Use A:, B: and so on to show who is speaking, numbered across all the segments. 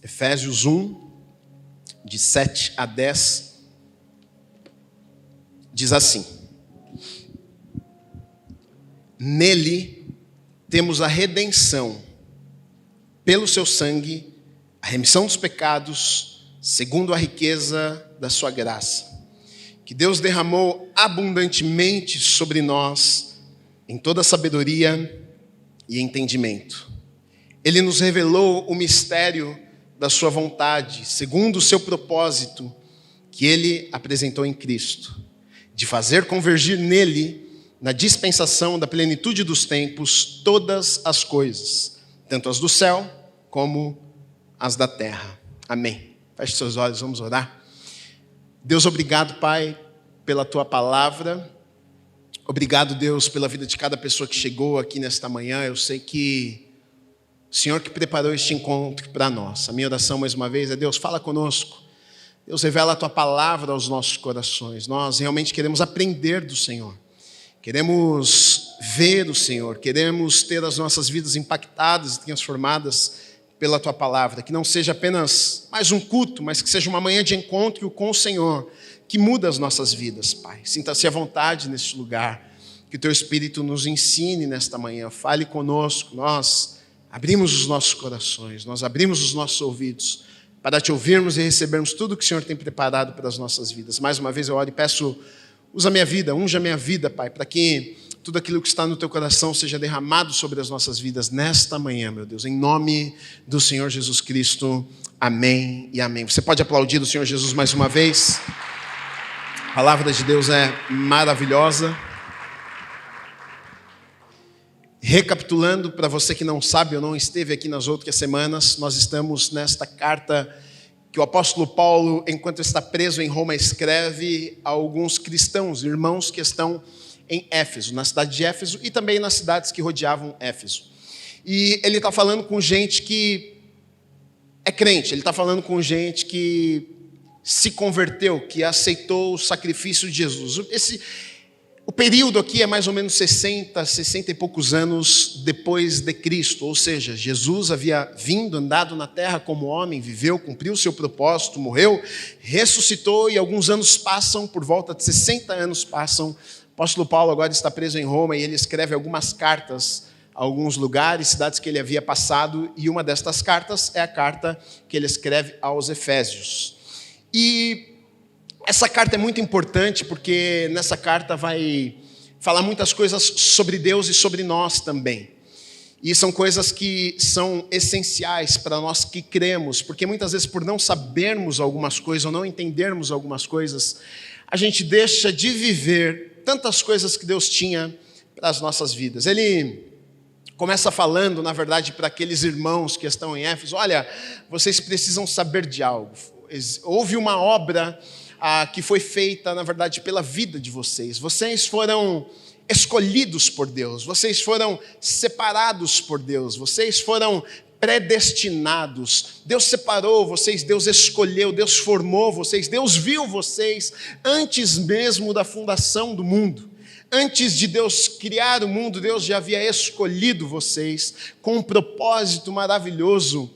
A: Efésios 1, de 7 a 10, diz assim: Nele temos a redenção, pelo seu sangue, a remissão dos pecados, segundo a riqueza da sua graça, que Deus derramou abundantemente sobre nós, em toda sabedoria e entendimento. Ele nos revelou o mistério da sua vontade, segundo o seu propósito, que ele apresentou em Cristo, de fazer convergir nele, na dispensação da plenitude dos tempos, todas as coisas, tanto as do céu como as da terra. Amém. Feche seus olhos, vamos orar. Deus, obrigado, Pai, pela tua palavra. Obrigado, Deus, pela vida de cada pessoa que chegou aqui nesta manhã. Eu sei que o Senhor que preparou este encontro para nós. A minha oração, mais uma vez, é: Deus, fala conosco. Deus, revela a tua palavra aos nossos corações. Nós realmente queremos aprender do Senhor. Queremos ver o Senhor. Queremos ter as nossas vidas impactadas e transformadas pela tua palavra. Que não seja apenas mais um culto, mas que seja uma manhã de encontro com o Senhor, que muda as nossas vidas, Pai. Sinta-se à vontade neste lugar. Que o teu Espírito nos ensine nesta manhã. Fale conosco. Nós abrimos os nossos corações, nós abrimos os nossos ouvidos para te ouvirmos e recebermos tudo que o Senhor tem preparado para as nossas vidas. Mais uma vez eu oro e peço: usa minha vida, unja minha vida, Pai, para que tudo aquilo que está no teu coração seja derramado sobre as nossas vidas nesta manhã, meu Deus, em nome do Senhor Jesus Cristo. Amém e amém. Você pode aplaudir o Senhor Jesus mais uma vez? A palavra de Deus é maravilhosa. Recapitulando, para você que não sabe ou não esteve aqui nas outras semanas, nós estamos nesta carta que o apóstolo Paulo, enquanto está preso em Roma, escreve a alguns cristãos, irmãos que estão em Éfeso, na cidade de Éfeso e também nas cidades que rodeavam Éfeso. E ele está falando com gente que é crente, ele está falando com gente que se converteu, que aceitou o sacrifício de Jesus. O período aqui é mais ou menos 60 e poucos anos depois de Cristo, ou seja, Jesus havia vindo, andado na terra como homem, viveu, cumpriu o seu propósito, morreu, ressuscitou e alguns anos passam, por volta de 60 anos passam. O apóstolo Paulo agora está preso em Roma e ele escreve algumas cartas a alguns lugares, cidades que ele havia passado, e uma destas cartas é a carta que ele escreve aos Efésios. E essa carta é muito importante porque nessa carta vai falar muitas coisas sobre Deus e sobre nós também. E são coisas que são essenciais para nós que cremos, porque muitas vezes por não sabermos algumas coisas ou não entendermos algumas coisas, a gente deixa de viver tantas coisas que Deus tinha para as nossas vidas. Ele começa falando, na verdade, para aqueles irmãos que estão em Éfeso: olha, vocês precisam saber de algo. Houve uma obra que foi feita, na verdade, pela vida de vocês. Vocês foram escolhidos por Deus, vocês foram separados por Deus, vocês foram predestinados. Deus separou vocês, Deus escolheu, Deus formou vocês, Deus viu vocês antes mesmo da fundação do mundo. Antes de Deus criar o mundo, Deus já havia escolhido vocês com um propósito maravilhoso.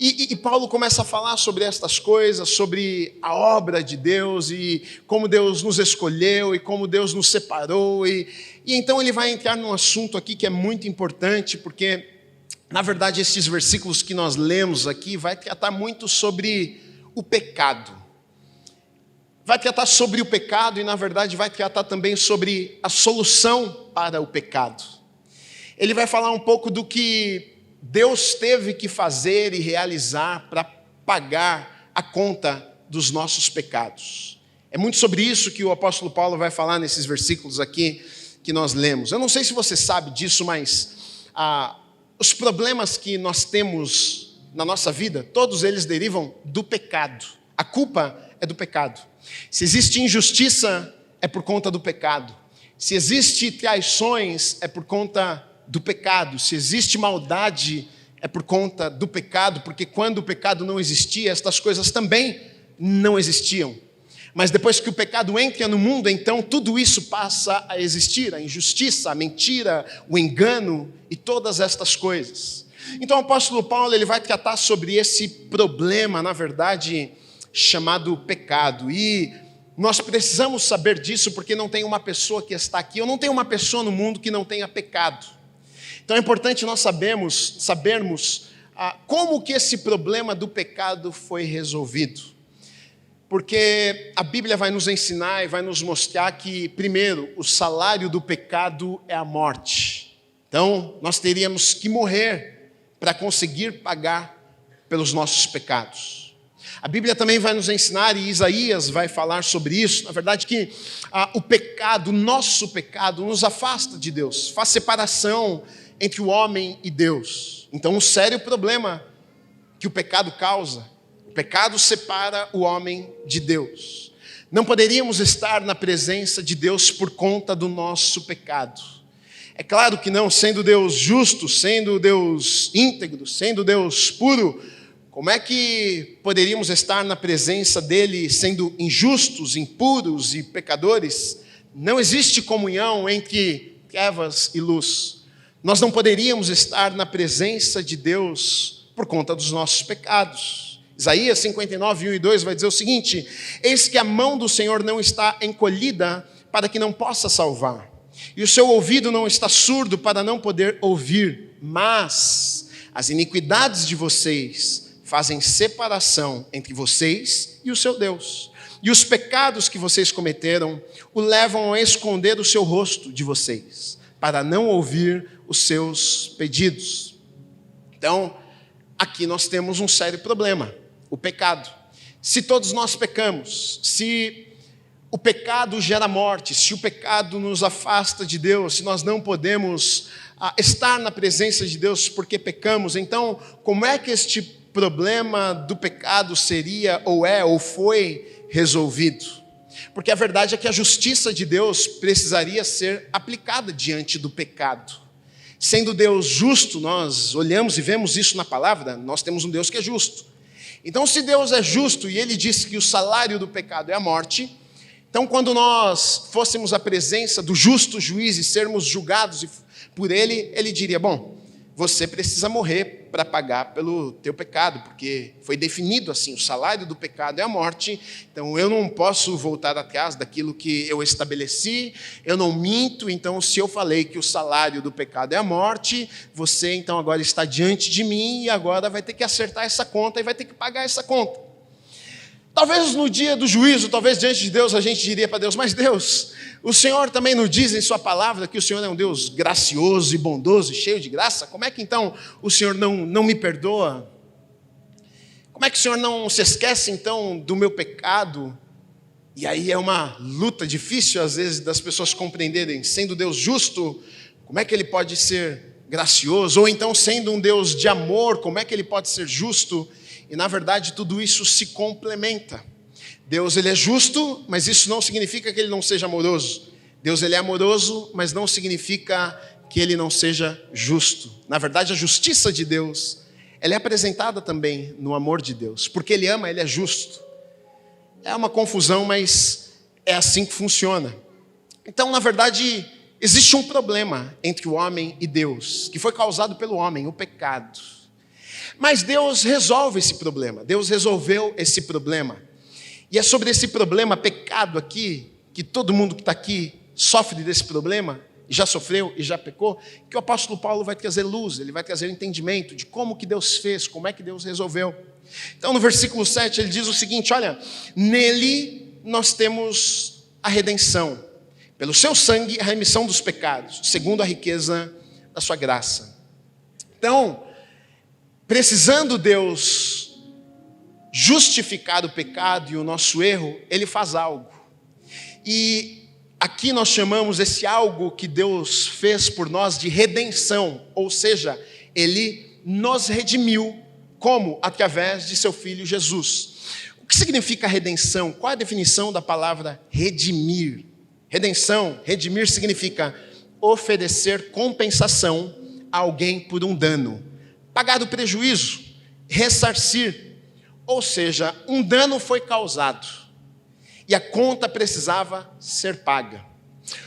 A: E Paulo começa a falar sobre estas coisas, sobre a obra de Deus e como Deus nos escolheu e como Deus nos separou. E então ele vai entrar num assunto aqui que é muito importante, porque, na verdade, esses versículos que nós lemos aqui vai tratar muito sobre o pecado. Vai tratar sobre o pecado e, na verdade, vai tratar também sobre a solução para o pecado. Ele vai falar um pouco do que Deus teve que fazer e realizar para pagar a conta dos nossos pecados. É muito sobre isso que o apóstolo Paulo vai falar nesses versículos aqui que nós lemos. Eu não sei se você sabe disso, mas os problemas que nós temos na nossa vida, todos eles derivam do pecado. A culpa é do pecado. Se existe injustiça, é por conta do pecado. Se existe traições, é por conta do pecado. Se existe maldade, é por conta do pecado, porque quando o pecado não existia, estas coisas também não existiam. Mas depois que o pecado entra no mundo, então tudo isso passa a existir, a injustiça, a mentira, o engano e todas estas coisas. Então o apóstolo Paulo ele vai tratar sobre esse problema, na verdade, chamado pecado. E nós precisamos saber disso porque não tem uma pessoa que está aqui, ou não tem uma pessoa no mundo que não tenha pecado. Então é importante nós sabermos como que esse problema do pecado foi resolvido. Porque a Bíblia vai nos ensinar e vai nos mostrar que, primeiro, o salário do pecado é a morte. Então, nós teríamos que morrer para conseguir pagar pelos nossos pecados. A Bíblia também vai nos ensinar, e Isaías vai falar sobre isso, na verdade que o pecado, o nosso pecado, nos afasta de Deus, faz separação entre o homem e Deus. Então, um sério problema que o pecado causa, o pecado separa o homem de Deus. Não poderíamos estar na presença de Deus por conta do nosso pecado. É claro que não, sendo Deus justo, sendo Deus íntegro, sendo Deus puro, como é que poderíamos estar na presença dele sendo injustos, impuros e pecadores? Não existe comunhão entre trevas e luz. Nós não poderíamos estar na presença de Deus por conta dos nossos pecados. Isaías 59, 1 e 2 vai dizer o seguinte: eis que a mão do Senhor não está encolhida para que não possa salvar, e o seu ouvido não está surdo para não poder ouvir, mas as iniquidades de vocês fazem separação entre vocês e o seu Deus, e os pecados que vocês cometeram o levam a esconder o seu rosto de vocês, para não ouvir os seus pedidos. Então, aqui nós temos um sério problema, o pecado. Se todos nós pecamos, se o pecado gera morte, se o pecado nos afasta de Deus, se nós não podemos estar na presença de Deus porque pecamos, então como é que este problema do pecado seria, ou é, ou foi resolvido? Porque a verdade é que a justiça de Deus precisaria ser aplicada diante do pecado. Sendo Deus justo, nós olhamos e vemos isso na palavra, nós temos um Deus que é justo. Então, se Deus é justo e Ele disse que o salário do pecado é a morte, então quando nós fôssemos à presença do justo juiz e sermos julgados por Ele, Ele diria: bom, você precisa morrer para pagar pelo teu pecado, porque foi definido assim, o salário do pecado é a morte, então eu não posso voltar atrás daquilo que eu estabeleci, eu não minto, então se eu falei que o salário do pecado é a morte, você então agora está diante de mim e agora vai ter que acertar essa conta e vai ter que pagar essa conta. Talvez no dia do juízo, talvez diante de Deus a gente diria para Deus: mas Deus, o Senhor também nos diz em sua palavra que o Senhor é um Deus gracioso e bondoso e cheio de graça. Como é que então o Senhor não me perdoa? Como é que o Senhor não se esquece então do meu pecado? E aí é uma luta difícil às vezes das pessoas compreenderem, sendo Deus justo, como é que Ele pode ser gracioso? Ou então sendo um Deus de amor, como é que Ele pode ser justo? E na verdade tudo isso se complementa. Deus ele é justo, mas isso não significa que Ele não seja amoroso. Deus ele é amoroso, mas não significa que Ele não seja justo. Na verdade a justiça de Deus, ela é apresentada também no amor de Deus. Porque Ele ama, Ele é justo. É uma confusão, mas é assim que funciona. Então na verdade existe um problema entre o homem e Deus, que foi causado pelo homem, o pecado. Mas Deus resolve esse problema, Deus resolveu esse problema. E é sobre esse problema, pecado aqui, que todo mundo que está aqui sofre desse problema, já sofreu e já pecou, que o apóstolo Paulo vai trazer luz, ele vai trazer entendimento de como que Deus fez, como é que Deus resolveu. Então no versículo 7 ele diz o seguinte: olha, nele nós temos a redenção, pelo seu sangue a remissão dos pecados, segundo a riqueza da sua graça. Então, precisando Deus justificar o pecado e o nosso erro, Ele faz algo. E aqui nós chamamos esse algo que Deus fez por nós de redenção, ou seja, Ele nos redimiu. Como? Através de seu Filho Jesus. O que significa redenção? Qual é a definição da palavra redimir? Redenção, redimir significa oferecer compensação a alguém por um dano. Pagar o prejuízo, ressarcir, ou seja, um dano foi causado e a conta precisava ser paga.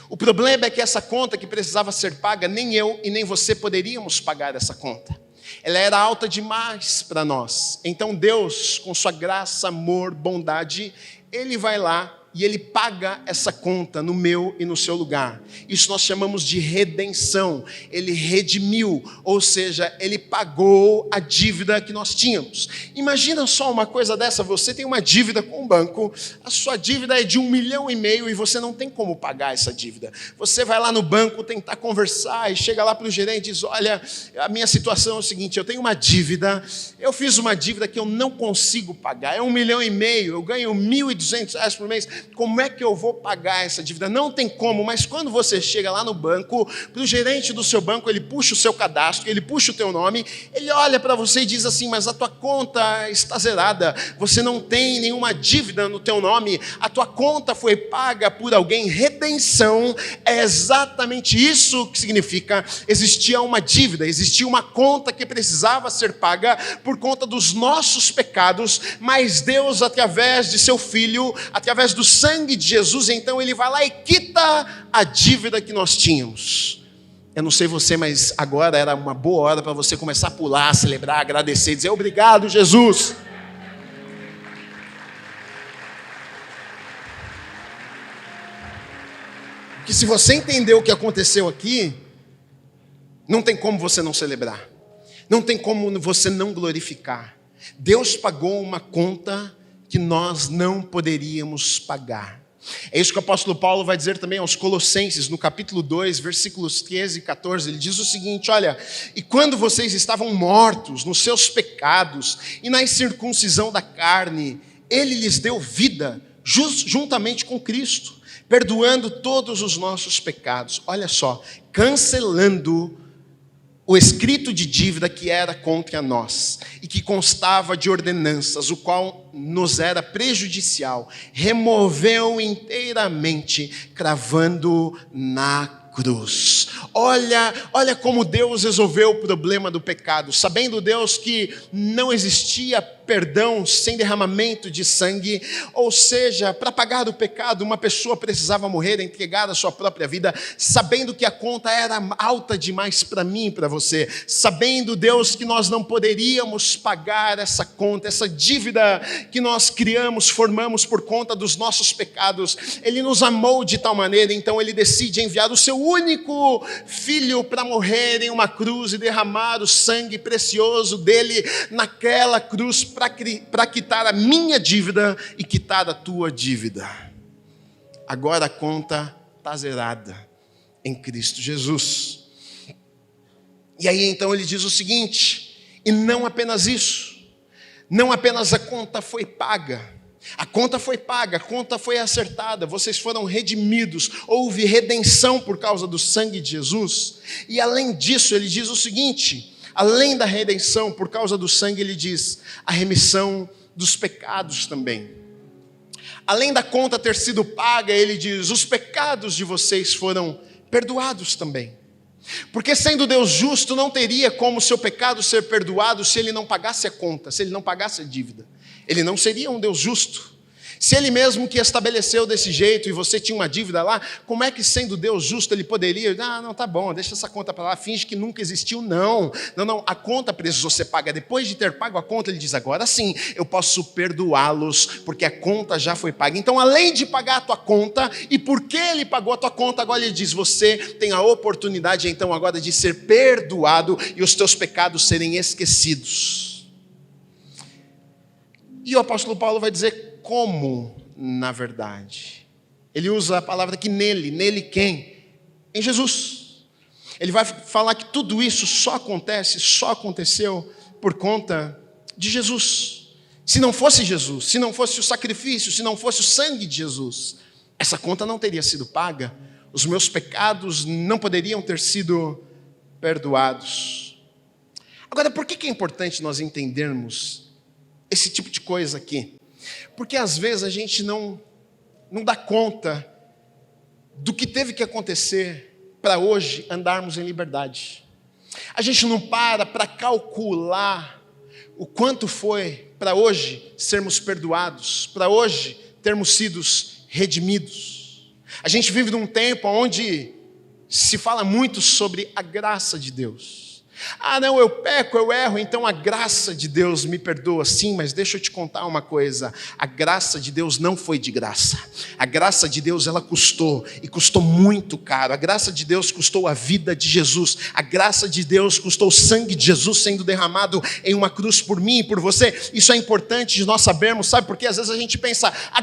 A: O problema é que essa conta que precisava ser paga, nem eu e nem você poderíamos pagar essa conta. ela era alta demais para nós. Então Deus, com sua graça, amor, bondade, Ele vai lá e Ele paga essa conta no meu e no seu lugar. Isso nós chamamos de redenção. Ele redimiu, ou seja, Ele pagou a dívida que nós tínhamos. Imagina só uma coisa dessa, você tem uma dívida com o banco, a sua dívida é de 1,5 milhão e você não tem como pagar essa dívida. Você vai lá no banco tentar conversar e chega lá para o gerente e diz, olha, a minha situação é o seguinte, eu tenho uma dívida, eu fiz uma dívida que eu não consigo pagar, é 1,5 milhão, eu ganho R$1.200 por mês, como é que eu vou pagar essa dívida? Não tem como, mas quando você chega lá no banco, para o gerente do seu banco, ele puxa o seu cadastro, ele puxa o teu nome, ele olha para você e diz assim, mas a tua conta está zerada, você não tem nenhuma dívida no teu nome, a tua conta foi paga por alguém. Redenção é exatamente isso que significa. Existia uma dívida, existia uma conta que precisava ser paga por conta dos nossos pecados, mas Deus, através de seu Filho, através do sangue de Jesus, então Ele vai lá e quita a dívida que nós tínhamos. Eu não sei você, mas agora era uma boa hora para você começar a pular, celebrar, agradecer, dizer obrigado, Jesus. Porque se você entendeu o que aconteceu aqui, não tem como você não celebrar, não tem como você não glorificar. Deus pagou uma conta que nós não poderíamos pagar. É isso que o apóstolo Paulo vai dizer também aos Colossenses, no capítulo 2, versículos 13 e 14, ele diz o seguinte, olha, e quando vocês estavam mortos nos seus pecados e na incircuncisão da carne, Ele lhes deu vida, juntamente com Cristo, perdoando todos os nossos pecados, olha só, cancelando o escrito de dívida que era contra nós e que constava de ordenanças, o qual nos era prejudicial, removeu inteiramente, cravando na cruz. Olha como Deus resolveu o problema do pecado, sabendo Deus que não existia perdão sem derramamento de sangue, ou seja, para pagar o pecado, uma pessoa precisava morrer, entregar a sua própria vida, sabendo que a conta era alta demais para mim e para você, sabendo Deus que nós não poderíamos pagar essa conta, essa dívida que nós criamos, formamos por conta dos nossos pecados. Ele nos amou de tal maneira, então Ele decide enviar o seu único filho para morrer em uma cruz e derramar o sangue precioso dele naquela cruz para quitar a minha dívida e quitar a tua dívida. Agora a conta está zerada em Cristo Jesus. E aí então ele diz o seguinte, e não apenas isso, não apenas a conta foi paga, a conta foi paga, a conta foi acertada, vocês foram redimidos, houve redenção por causa do sangue de Jesus, e além disso ele diz o seguinte, além da redenção por causa do sangue, ele diz, a remissão dos pecados também. Além da conta ter sido paga, ele diz, os pecados de vocês foram perdoados também. Porque sendo Deus justo, não teria como seu pecado ser perdoado se Ele não pagasse a conta, se Ele não pagasse a dívida. Ele não seria um Deus justo. Se Ele mesmo que estabeleceu desse jeito e você tinha uma dívida lá, como é que sendo Deus justo Ele poderia, não, tá bom, deixa essa conta para lá, finge que nunca existiu, não, a conta precisou ser paga. Depois de ter pago a conta, Ele diz, agora sim, eu posso perdoá-los, porque a conta já foi paga. Então, além de pagar a tua conta, e porque Ele pagou a tua conta, agora Ele diz, você tem a oportunidade então agora de ser perdoado e os teus pecados serem esquecidos. E o apóstolo Paulo vai dizer, como, na verdade? Ele usa a palavra aqui nele quem? Em Jesus. Ele vai falar que tudo isso só aconteceu por conta de Jesus. Se não fosse Jesus, se não fosse o sacrifício, se não fosse o sangue de Jesus, essa conta não teria sido paga, os meus pecados não poderiam ter sido perdoados. Agora, por que é importante nós entendermos esse tipo de coisa aqui? Porque às vezes a gente não dá conta do que teve que acontecer para hoje andarmos em liberdade. A gente não para calcular o quanto foi para hoje sermos perdoados, para hoje termos sido redimidos. A gente vive num tempo onde se fala muito sobre a graça de Deus. Ah, não, eu peco, eu erro, então a graça de Deus me perdoa. Sim, mas deixa eu te contar uma coisa. A graça de Deus não foi de graça. A graça de Deus, ela custou, e custou muito caro. A graça de Deus custou a vida de Jesus. A graça de Deus custou o sangue de Jesus sendo derramado em uma cruz por mim e por você. Isso é importante de nós sabermos, sabe? Porque às vezes a gente pensa, a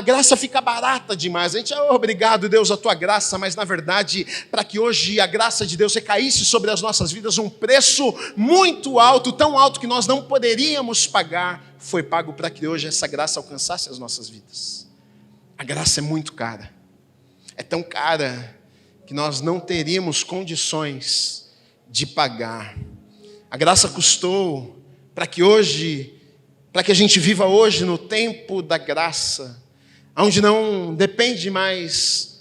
A: graça fica barata demais. A gente, obrigado Deus, a tua graça, mas na verdade, para que hoje a graça de Deus recaísse sobre as nossas vidas, um preço muito alto, tão alto que nós não poderíamos pagar, foi pago para que hoje essa graça alcançasse as nossas vidas. A graça é muito cara, é tão cara que nós não teríamos condições de pagar. A graça custou para que a gente viva hoje no tempo da graça, onde não depende mais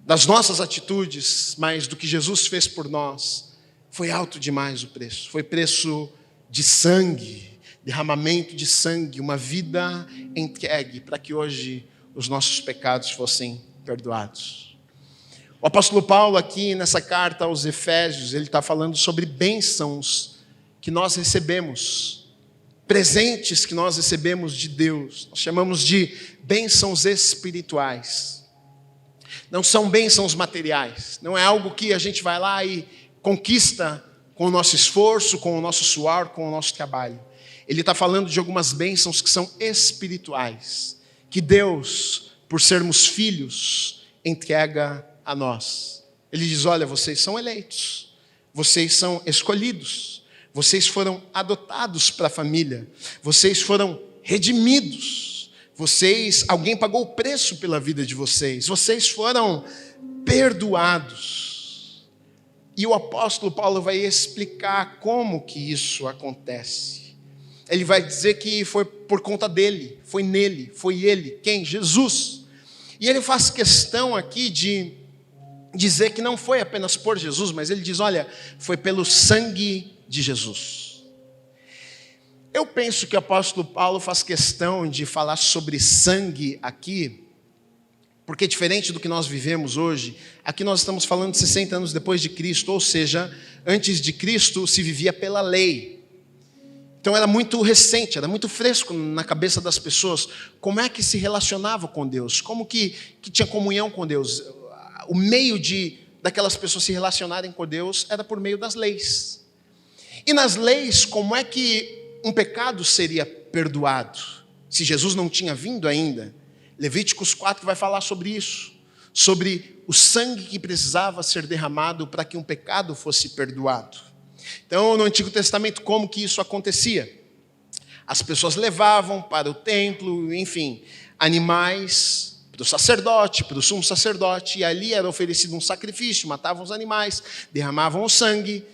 A: das nossas atitudes, mas do que Jesus fez por nós. Foi alto demais o preço. Foi preço de sangue, derramamento de sangue, uma vida entregue para que hoje os nossos pecados fossem perdoados. O apóstolo Paulo aqui nessa carta aos Efésios, ele está falando sobre bênçãos que nós recebemos, presentes que nós recebemos de Deus. Nós chamamos de bênçãos espirituais. Não são bênçãos materiais, não é algo que a gente vai lá e conquista com o nosso esforço, com o nosso suor, com o nosso trabalho. Ele está falando de algumas bênçãos que são espirituais, que Deus, por sermos filhos, entrega a nós. Ele diz, olha, vocês são eleitos, vocês são escolhidos, vocês foram adotados para a família, vocês foram redimidos. Alguém pagou o preço pela vida de vocês. Vocês foram perdoados. E o apóstolo Paulo vai explicar como que isso acontece. Ele vai dizer que foi por conta dele, foi nele, foi ele. Quem? Jesus. E ele faz questão aqui de dizer que não foi apenas por Jesus, mas ele diz, olha, foi pelo sangue de Jesus. Eu penso que o apóstolo Paulo faz questão de falar sobre sangue aqui, porque diferente do que nós vivemos hoje, aqui nós estamos falando de 60 anos depois de Cristo, ou seja, antes de Cristo se vivia pela lei. Então era muito recente, era muito fresco na cabeça das pessoas, como é que se relacionava com Deus, como que tinha comunhão com Deus. O meio daquelas pessoas se relacionarem com Deus era por meio das leis. E nas leis, como é que um pecado seria perdoado? Se Jesus não tinha vindo ainda, Levíticos 4 vai falar sobre isso, sobre o sangue que precisava ser derramado para que um pecado fosse perdoado. Então, no Antigo Testamento, como que isso acontecia? As pessoas levavam para o templo, enfim, animais para o sacerdote, para o sumo sacerdote, e ali era oferecido um sacrifício, matavam os animais, derramavam o sangue,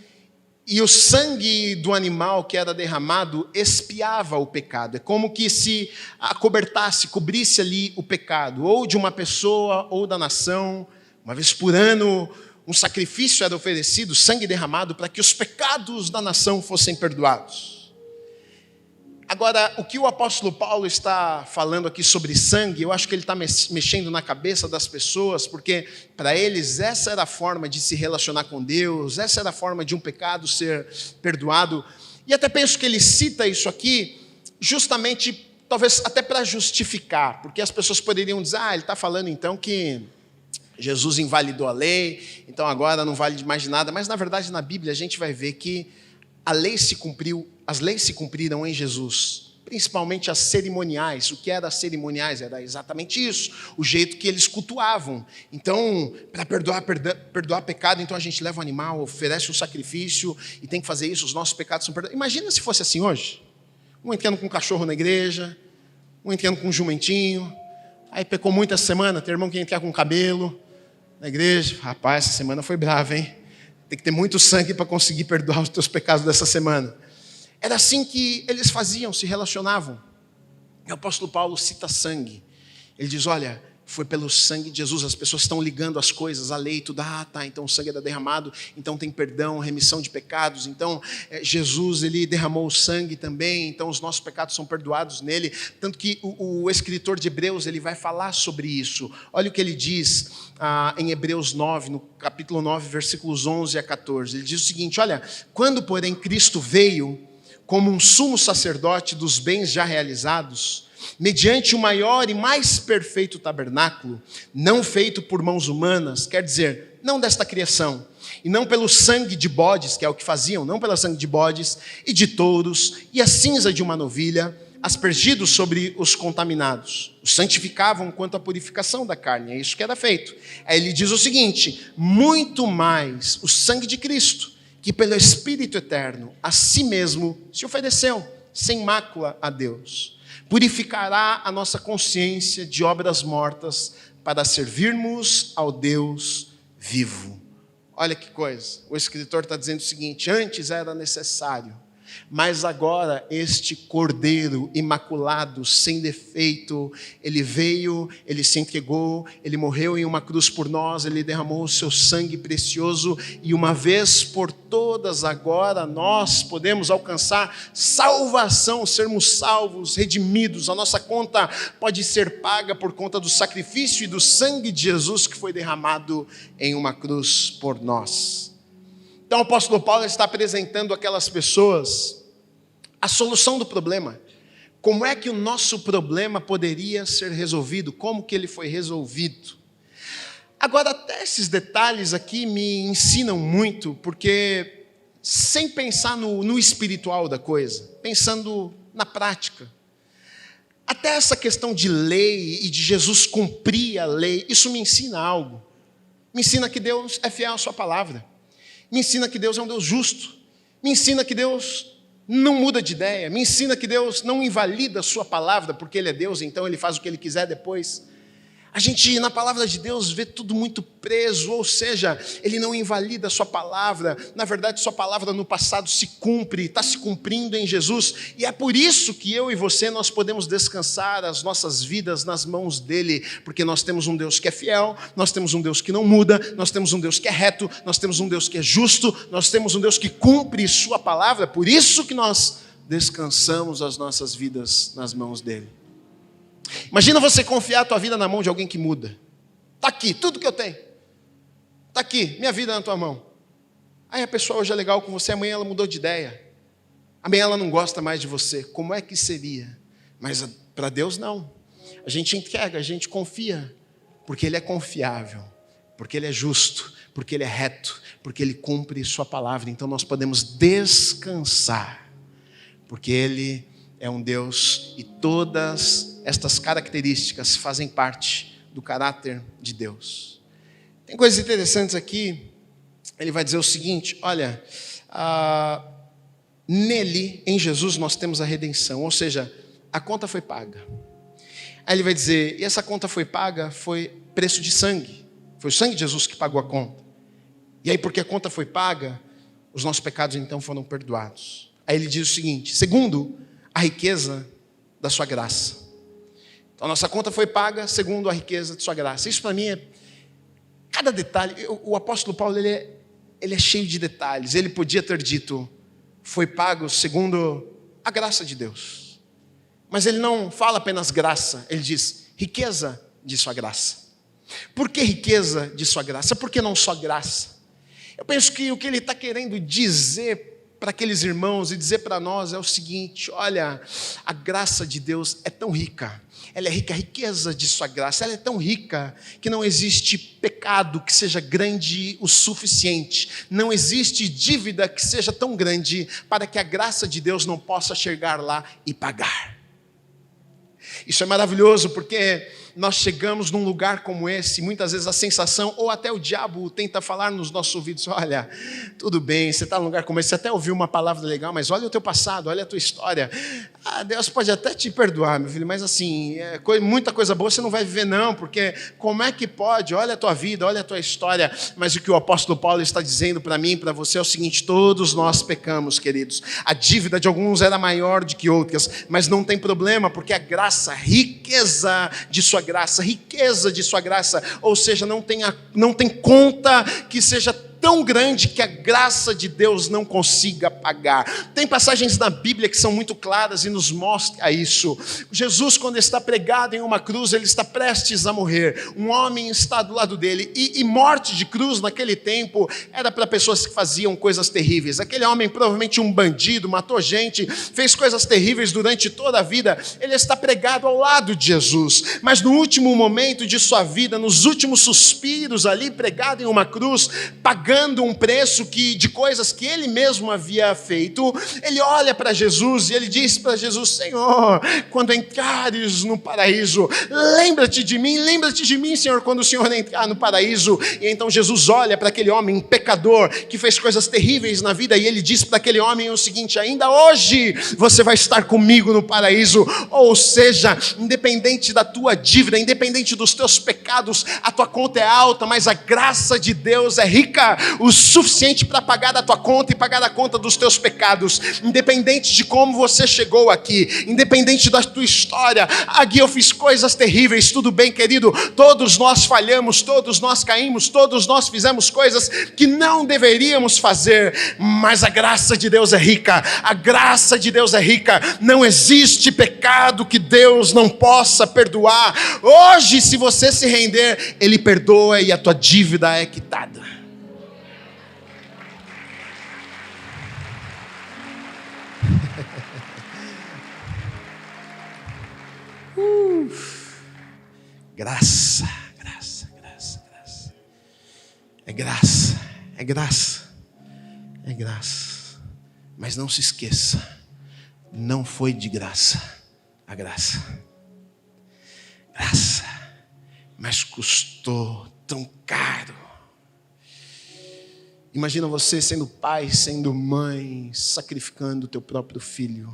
A: e o sangue do animal que era derramado expiava o pecado. É como que se acobertasse, cobrisse ali o pecado, ou de uma pessoa, ou da nação. Uma vez por ano, um sacrifício era oferecido, sangue derramado, para que os pecados da nação fossem perdoados. Agora, o que o apóstolo Paulo está falando aqui sobre sangue, eu acho que ele está mexendo na cabeça das pessoas, porque para eles essa era a forma de se relacionar com Deus, essa era a forma de um pecado ser perdoado. E até penso que ele cita isso aqui justamente, talvez até para justificar, porque as pessoas poderiam dizer, ele está falando então que Jesus invalidou a lei, então agora não vale mais de nada. Mas na verdade na Bíblia a gente vai ver que a lei se cumpriu, as leis se cumpriram em Jesus, principalmente as cerimoniais. O que era as cerimoniais? Era exatamente isso, o jeito que eles cultuavam. Então, para perdoar pecado, então a gente leva um animal, oferece um sacrifício e tem que fazer isso, os nossos pecados são perdoados. Imagina se fosse assim hoje, um entrando com um cachorro na igreja, um entrando com um jumentinho, aí pecou muito essa semana, tem irmão que entrar com cabelo na igreja. Rapaz, essa semana foi brava, hein? Tem que ter muito sangue para conseguir perdoar os teus pecados dessa semana. Era assim que eles faziam, se relacionavam. E o apóstolo Paulo cita sangue. Ele diz, olha, foi pelo sangue de Jesus. As pessoas estão ligando as coisas, a lei, tudo. Então o sangue era derramado, então tem perdão, remissão de pecados. Então Jesus, ele derramou o sangue também, então os nossos pecados são perdoados nele. Tanto que o escritor de Hebreus, ele vai falar sobre isso. Olha o que ele diz em Hebreus 9, no capítulo 9, versículos 11 a 14. Ele diz o seguinte: olha, quando porém Cristo veio como um sumo sacerdote dos bens já realizados, mediante o maior e mais perfeito tabernáculo, não feito por mãos humanas, quer dizer, não desta criação, e não pelo sangue de bodes, que é o que faziam, não pelo sangue de bodes e de touros, e a cinza de uma novilha, aspergidos sobre os contaminados, os santificavam quanto à purificação da carne, é isso que era feito. Aí ele diz o seguinte: muito mais o sangue de Cristo, que pelo Espírito eterno, a si mesmo se ofereceu, sem mácula a Deus, purificará a nossa consciência de obras mortas para servirmos ao Deus vivo. Olha que coisa, o escritor está dizendo o seguinte: antes era necessário, mas agora este Cordeiro imaculado, sem defeito, ele veio, ele se entregou, ele morreu em uma cruz por nós, ele derramou o seu sangue precioso, e uma vez por todas agora nós podemos alcançar salvação, sermos salvos, redimidos. A nossa conta pode ser paga por conta do sacrifício e do sangue de Jesus que foi derramado em uma cruz por nós. Então o apóstolo Paulo está apresentando àquelas pessoas a solução do problema. Como é que o nosso problema poderia ser resolvido? Como que ele foi resolvido? Agora, até esses detalhes aqui me ensinam muito, porque sem pensar no espiritual da coisa, pensando na prática, até essa questão de lei e de Jesus cumprir a lei, isso me ensina algo. Me ensina que Deus é fiel à sua palavra. Me ensina que Deus é um Deus justo. Me ensina que Deus não muda de ideia. Me ensina que Deus não invalida a sua palavra, porque Ele é Deus, então Ele faz o que Ele quiser depois. A gente, na palavra de Deus, vê tudo muito preso, ou seja, Ele não invalida a sua palavra. Na verdade, sua palavra no passado se cumpre, está se cumprindo em Jesus. E é por isso que eu e você, nós podemos descansar as nossas vidas nas mãos dEle, porque nós temos um Deus que é fiel, nós temos um Deus que não muda, nós temos um Deus que é reto, nós temos um Deus que é justo, nós temos um Deus que cumpre sua palavra. Por isso que nós descansamos as nossas vidas nas mãos dEle. Imagina você confiar a tua vida na mão de alguém que muda. Está aqui, tudo que eu tenho. Está aqui, minha vida na tua mão. Aí a pessoa hoje é legal com você, amanhã ela mudou de ideia. Amanhã ela não gosta mais de você. Como é que seria? Mas para Deus não. A gente entrega, a gente confia. Porque Ele é confiável. Porque Ele é justo. Porque Ele é reto. Porque Ele cumpre sua palavra. Então nós podemos descansar. Porque Ele é um Deus e todas estas características fazem parte do caráter de Deus. Tem coisas interessantes aqui. Ele vai dizer o seguinte: olha, nele, em Jesus, nós temos a redenção, ou seja, a conta foi paga. Aí ele vai dizer, e essa conta foi paga, foi preço de sangue. Foi o sangue de Jesus que pagou a conta. E aí, porque a conta foi paga, os nossos pecados então foram perdoados. Aí ele diz o seguinte: segundo a riqueza da sua graça. Então a nossa conta foi paga segundo a riqueza de sua graça. Isso para mim é cada detalhe. O apóstolo Paulo, ele é cheio de detalhes. Ele podia ter dito, foi pago segundo a graça de Deus. Mas ele não fala apenas graça, ele diz riqueza de sua graça. Por que riqueza de sua graça? Por que não só graça? Eu penso que o que ele está querendo dizer para aqueles irmãos e dizer para nós é o seguinte: olha, a graça de Deus é tão rica, ela é rica, a riqueza de sua graça, ela é tão rica que não existe pecado que seja grande o suficiente, não existe dívida que seja tão grande para que a graça de Deus não possa chegar lá e pagar. Isso é maravilhoso, porque nós chegamos num lugar como esse, muitas vezes a sensação, ou até o diabo tenta falar nos nossos ouvidos: olha, tudo bem, você está num lugar como esse, você até ouviu uma palavra legal, mas olha o teu passado, olha a tua história. Deus pode até te perdoar, meu filho, mas assim, muita coisa boa você não vai viver não, porque como é que pode? Olha a tua vida, olha a tua história. Mas o que o apóstolo Paulo está dizendo para mim e para você é o seguinte: todos nós pecamos, queridos. A dívida de alguns era maior do que outras, mas não tem problema, porque a graça, a riqueza de sua graça, riqueza de sua graça, ou seja, não tem conta que seja tão grande que a graça de Deus não consiga pagar. Tem passagens na Bíblia que são muito claras e nos mostram isso. Jesus, quando está pregado em uma cruz, ele está prestes a morrer. Um homem está do lado dele. E morte de cruz naquele tempo era para pessoas que faziam coisas terríveis. Aquele homem, provavelmente um bandido, matou gente, fez coisas terríveis durante toda a vida. Ele está pregado ao lado de Jesus. Mas no último momento de sua vida, nos últimos suspiros ali, pregado em uma cruz, pagando um preço de coisas que ele mesmo havia feito, ele olha para Jesus e ele diz para Jesus: Senhor, quando entrares no paraíso, lembra-te de mim, Senhor, quando o Senhor entrar no paraíso. E então Jesus olha para aquele homem pecador, que fez coisas terríveis na vida, e ele diz para aquele homem o seguinte: ainda hoje você vai estar comigo no paraíso. Ou seja, independente da tua dívida, independente dos teus pecados, a tua conta é alta, mas a graça de Deus é rica o suficiente para pagar a tua conta e pagar a conta dos teus pecados. Independente de como você chegou aqui, independente da tua história, aqui eu fiz coisas terríveis, tudo bem, querido, todos nós falhamos, todos nós caímos, todos nós fizemos coisas que não deveríamos fazer, mas a graça de Deus é rica, a graça de Deus é rica, não existe pecado que Deus não possa perdoar. Hoje, se você se render, Ele perdoa e a tua dívida é quitada. Graça. É graça. Mas não se esqueça, não foi de graça a graça. Mas custou tão caro. Imagina você sendo pai, sendo mãe, sacrificando o teu próprio filho.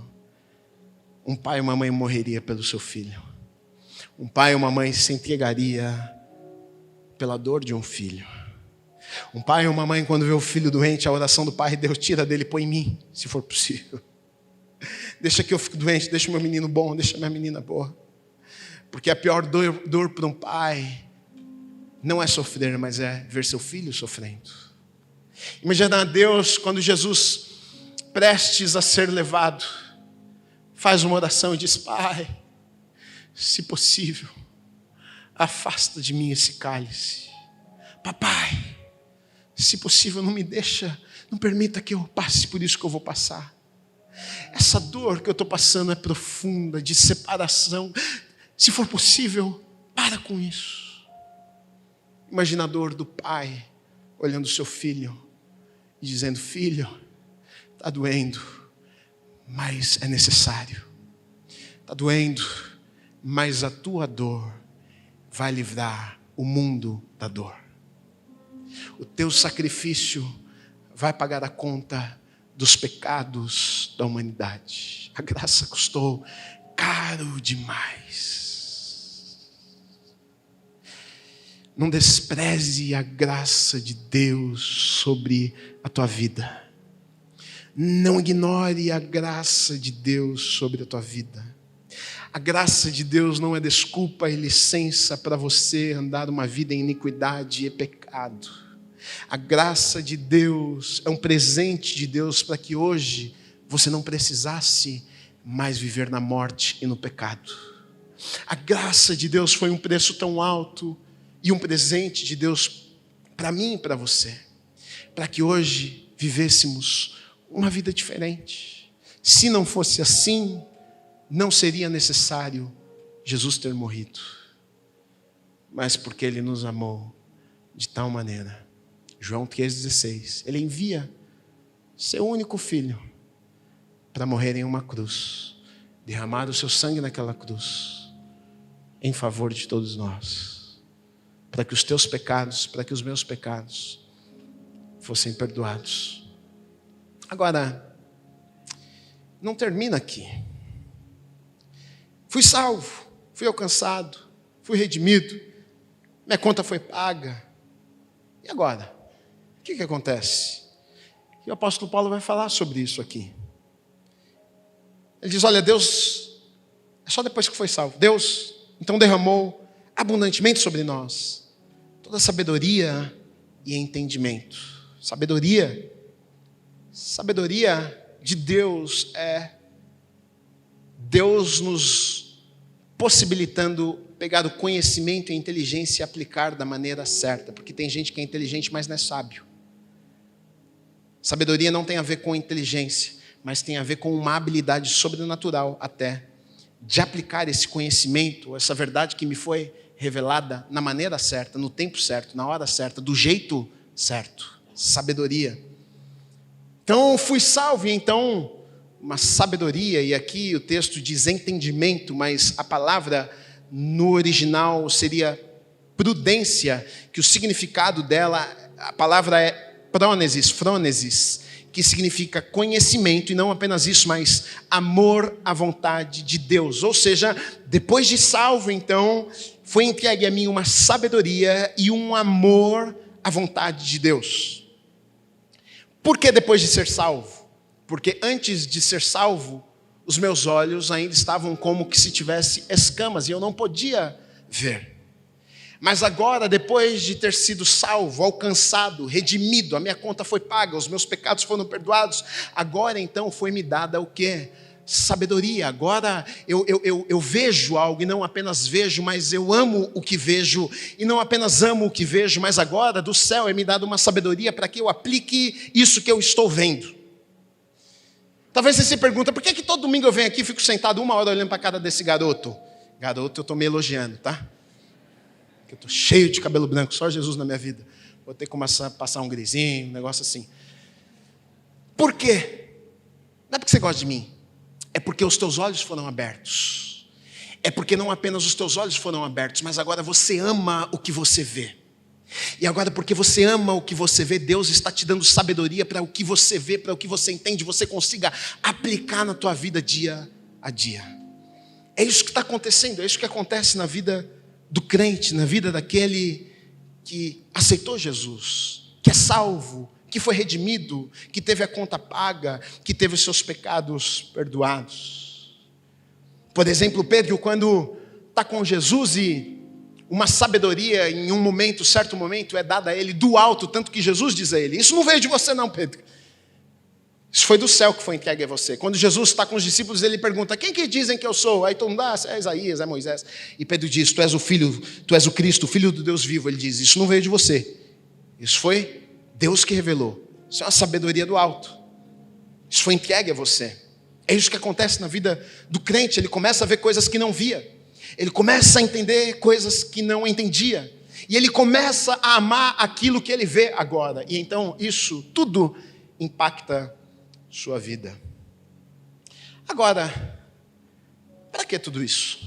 A: Um pai e uma mãe morreria pelo seu filho. Um pai e uma mãe se entregaria pela dor de um filho. Um pai e uma mãe, quando vê o filho doente, a oração do pai: Deus, tira dele, põe em mim, se for possível. Deixa que eu fique doente, deixa o meu menino bom, deixa a minha menina boa. Porque a pior dor para um pai não é sofrer, mas é ver seu filho sofrendo. Imagina Deus, quando Jesus, prestes a ser levado, faz uma oração e diz: Pai, se possível, afasta de mim esse cálice. Papai, se possível, não permita que eu passe por isso que eu vou passar. Essa dor que eu estou passando é profunda, de separação. Se for possível, para com isso. Imagina a dor do pai olhando o seu filho e dizendo: filho, está doendo, mas é necessário. Está doendo, mas a tua dor vai livrar o mundo da dor. O teu sacrifício vai pagar a conta dos pecados da humanidade. A graça custou caro demais. Não despreze a graça de Deus sobre a tua vida. Não ignore a graça de Deus sobre a tua vida. A graça de Deus não é desculpa e licença para você andar uma vida em iniquidade e pecado. A graça de Deus é um presente de Deus para que hoje você não precisasse mais viver na morte e no pecado. A graça de Deus foi um preço tão alto e um presente de Deus para mim e para você, para que hoje vivêssemos uma vida diferente. Se não fosse assim, não seria necessário Jesus ter morrido. Mas porque Ele nos amou de tal maneira, João 3,16, Ele envia seu único filho para morrer em uma cruz, derramar o seu sangue naquela cruz, em favor de todos nós, para que os teus pecados, para que os meus pecados fossem perdoados. Agora, não termina aqui. Fui salvo, fui alcançado, fui redimido, minha conta foi paga. E agora? O que acontece? E o apóstolo Paulo vai falar sobre isso aqui. Ele diz: olha, Deus, é só depois que foi salvo. Deus então derramou abundantemente sobre nós toda sabedoria e entendimento. Sabedoria de Deus é Deus nos possibilitando pegar o conhecimento e a inteligência e aplicar da maneira certa, porque tem gente que é inteligente, mas não é sábio. Sabedoria não tem a ver com inteligência, mas tem a ver com uma habilidade sobrenatural até, de aplicar esse conhecimento, essa verdade que me foi revelada na maneira certa, no tempo certo, na hora certa, do jeito certo. Sabedoria. Então fui salvo, e então uma sabedoria, e aqui o texto diz entendimento, mas a palavra no original seria prudência, que o significado dela, a palavra é frônesis, que significa conhecimento, e não apenas isso, mas amor à vontade de Deus. Ou seja, depois de salvo, então, foi entregue a mim uma sabedoria e um amor à vontade de Deus. Por que depois de ser salvo? Porque antes de ser salvo, os meus olhos ainda estavam como que se tivesse escamas, e eu não podia ver. Mas agora, depois de ter sido salvo, alcançado, redimido, a minha conta foi paga, os meus pecados foram perdoados, agora então foi-me dada o quê? Sabedoria. Agora eu vejo algo, e não apenas vejo, mas eu amo o que vejo, e não apenas amo o que vejo, mas agora do céu é me dada uma sabedoria para que eu aplique isso que eu estou vendo. Talvez você se pergunta, por que todo domingo eu venho aqui e fico sentado 1 hora olhando para a cara desse garoto? Garoto, eu estou me elogiando, tá? Eu estou cheio de cabelo branco, só Jesus na minha vida. Vou ter que começar a passar um grisinho, um negócio assim. Por quê? Não é porque você gosta de mim. É porque os teus olhos foram abertos. É porque não apenas os teus olhos foram abertos, mas agora você ama o que você vê. E agora, porque você ama o que você vê, Deus está te dando sabedoria para o que você vê, para o que você entende, você consiga aplicar na tua vida dia a dia. É isso que está acontecendo, é isso que acontece na vida do crente, na vida daquele que aceitou Jesus, que é salvo, que foi redimido, que teve a conta paga, que teve os seus pecados perdoados. Por exemplo, Pedro, quando está com Jesus e uma sabedoria em um momento, certo momento, é dada a ele do alto, tanto que Jesus diz a ele, isso não veio de você não, Pedro. Isso foi do céu que foi entregue a você. Quando Jesus está com os discípulos, ele pergunta, quem que dizem que eu sou? Aí todo mundo, é Isaías, é Moisés. E Pedro diz, tu és o Filho, tu és o Cristo, o Filho do Deus vivo. Ele diz, isso não veio de você. Isso foi Deus que revelou. Isso é uma sabedoria do alto. Isso foi entregue a você. É isso que acontece na vida do crente. Ele começa a ver coisas que não via. Ele começa a entender coisas que não entendia. E ele começa a amar aquilo que ele vê agora. E então isso tudo impacta sua vida. Agora, para que tudo isso?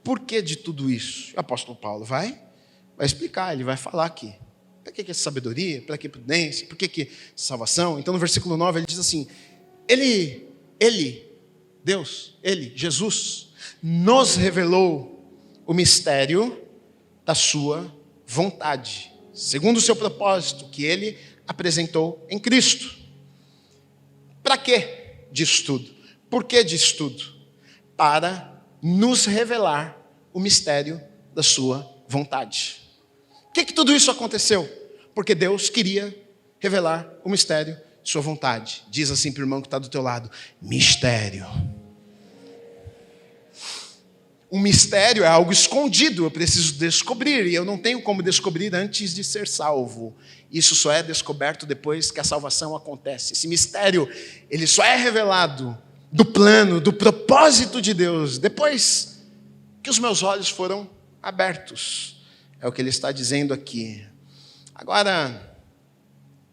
A: Por que de tudo isso? O apóstolo Paulo vai explicar, ele vai falar aqui. Para que essa sabedoria? Para que prudência? Por que salvação? Então no versículo 9 ele diz assim, Deus, Jesus, nos revelou o mistério da sua vontade, segundo o seu propósito, que ele apresentou em Cristo. Para que disso tudo? Por que disso tudo? Para nos revelar o mistério da sua vontade. Por que tudo isso aconteceu? Porque Deus queria revelar o mistério de sua vontade. Diz assim para o irmão que está do teu lado, mistério. Um mistério é algo escondido, eu preciso descobrir, e eu não tenho como descobrir antes de ser salvo. Isso só é descoberto depois que a salvação acontece. Esse mistério, ele só é revelado do plano, do propósito de Deus, depois que os meus olhos foram abertos. É o que ele está dizendo aqui. Agora,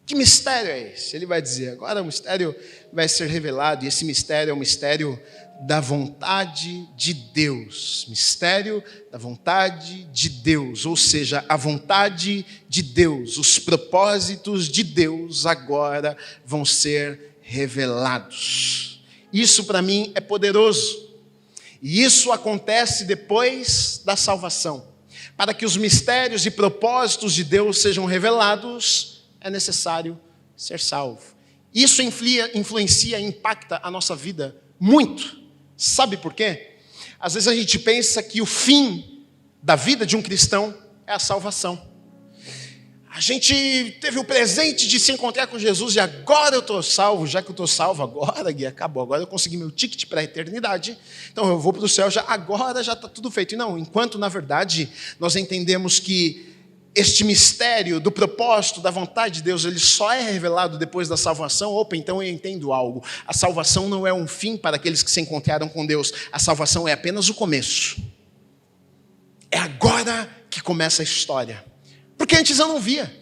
A: que mistério é esse? Ele vai dizer, agora o mistério vai ser revelado, e esse mistério é o mistério da vontade de Deus. Mistério da vontade de Deus, ou seja, a vontade de Deus, os propósitos de Deus agora vão ser revelados. Isso para mim é poderoso. E isso acontece depois da salvação. Para que os mistérios e propósitos de Deus sejam revelados, é necessário ser salvo. Isso influencia e impacta a nossa vida muito. Sabe por quê? Às vezes a gente pensa que o fim da vida de um cristão é a salvação. A gente teve o presente de se encontrar com Jesus e agora eu estou salvo. Já que eu estou salvo, agora, Gui, acabou. Agora eu consegui meu ticket para a eternidade. Então eu vou para o céu, agora já está tudo feito. E não, enquanto na verdade nós entendemos que este mistério do propósito, da vontade de Deus, ele só é revelado depois da salvação. Opa, então eu entendo algo. A salvação não é um fim para aqueles que se encontraram com Deus. A salvação é apenas o começo. É agora que começa a história. Porque antes eu não via.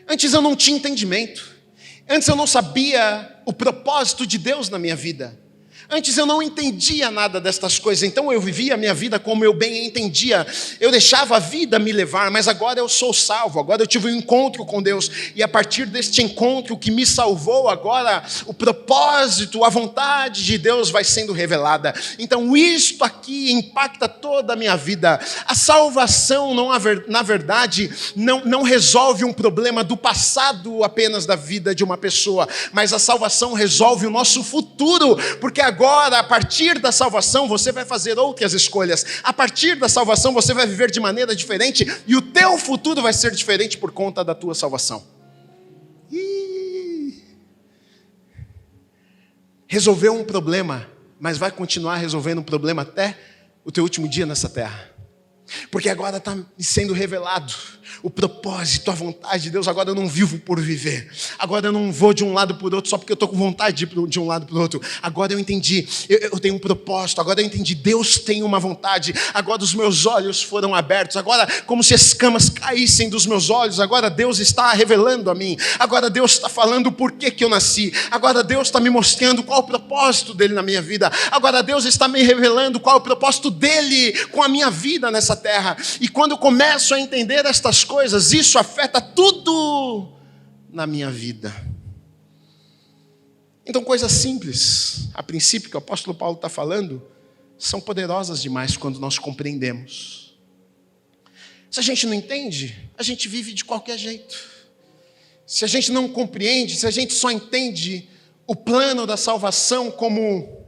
A: Antes eu não tinha entendimento. Antes eu não sabia o propósito de Deus na minha vida. Antes eu não entendia nada destas coisas, então eu vivia a minha vida como eu bem entendia. Eu deixava a vida me levar, mas agora eu sou salvo, agora eu tive um encontro com Deus. E a partir deste encontro que me salvou, agora o propósito, a vontade de Deus vai sendo revelada. Então isto aqui impacta toda a minha vida. A salvação, na verdade, não resolve um problema do passado apenas da vida de uma pessoa, mas a salvação resolve o nosso futuro, porque agora, a partir da salvação, você vai fazer outras escolhas. A partir da salvação, você vai viver de maneira diferente e o teu futuro vai ser diferente por conta da tua salvação. Resolveu um problema, mas vai continuar resolvendo um problema até o teu último dia nessa terra. Porque agora está sendo revelado o propósito, a vontade de Deus. Agora eu não vivo por viver. Agora eu não vou de um lado para o outro só porque eu estou com vontade de ir de um lado para o outro. Agora eu entendi, eu tenho um propósito. Agora eu entendi, Deus tem uma vontade. Agora os meus olhos foram abertos. Agora como se escamas caíssem dos meus olhos. Agora Deus está revelando a mim. Agora Deus está falando o porquê que eu nasci. Agora Deus está me mostrando qual o propósito dele na minha vida. Agora Deus está me revelando qual é o propósito dele com a minha vida nessa terra. E quando eu começo a entender estas coisas, isso afeta tudo na minha vida. Então, coisas simples, a princípio, que o apóstolo Paulo está falando, são poderosas demais quando nós compreendemos. Se a gente não entende, a gente vive de qualquer jeito. Se a gente não compreende, se a gente só entende o plano da salvação como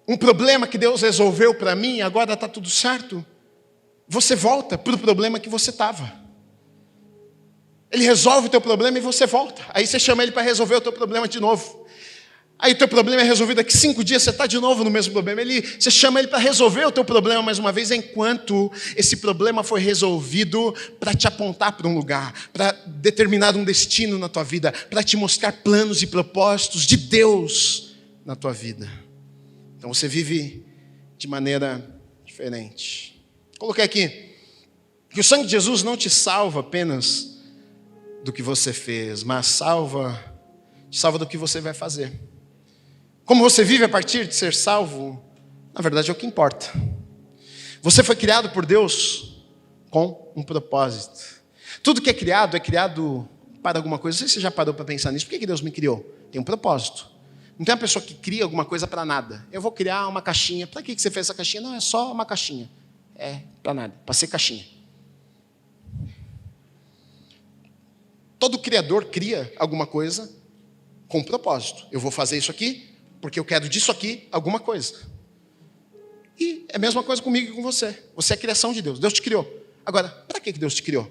A: um problema que Deus resolveu para mim, agora está tudo certo, você volta para o problema que você estava. Ele resolve o teu problema e você volta. Aí você chama ele para resolver o teu problema de novo. Aí o teu problema é resolvido, daqui 5 dias você está de novo no mesmo problema. Você chama ele para resolver o teu problema mais uma vez, enquanto esse problema foi resolvido para te apontar para um lugar, para determinar um destino na tua vida, para te mostrar planos e propósitos de Deus na tua vida. Então você vive de maneira diferente. Coloquei aqui que o sangue de Jesus não te salva apenas do que você fez, mas te salva do que você vai fazer. Como você vive a partir de ser salvo, na verdade é o que importa. Você foi criado por Deus com um propósito. Tudo que é criado para alguma coisa. Não sei se você já parou para pensar nisso. Por que Deus me criou? Tem um propósito. Não tem uma pessoa que cria alguma coisa para nada. Eu vou criar uma caixinha. Para que você fez essa caixinha? Não, é só uma caixinha. É para nada, para ser caixinha. Todo criador cria alguma coisa com um propósito. Eu vou fazer isso aqui porque eu quero disso aqui alguma coisa. E é a mesma coisa comigo e com você. Você é criação de Deus. Deus te criou. Agora, para que Deus te criou?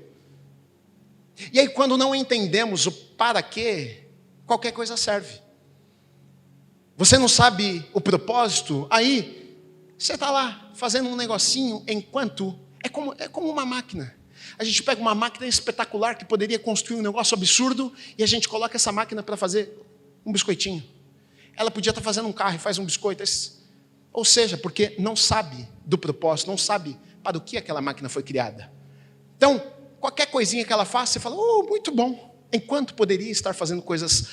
A: E aí, quando não entendemos o para quê, qualquer coisa serve. Você não sabe o propósito, aí você está lá fazendo um negocinho enquanto... É como uma máquina. A gente pega uma máquina espetacular que poderia construir um negócio absurdo e a gente coloca essa máquina para fazer um biscoitinho. Ela podia estar fazendo um carro e faz um biscoito. Ou seja, porque não sabe do propósito, não sabe para o que aquela máquina foi criada. Então, qualquer coisinha que ela faça, você fala, muito bom. Enquanto poderia estar fazendo coisas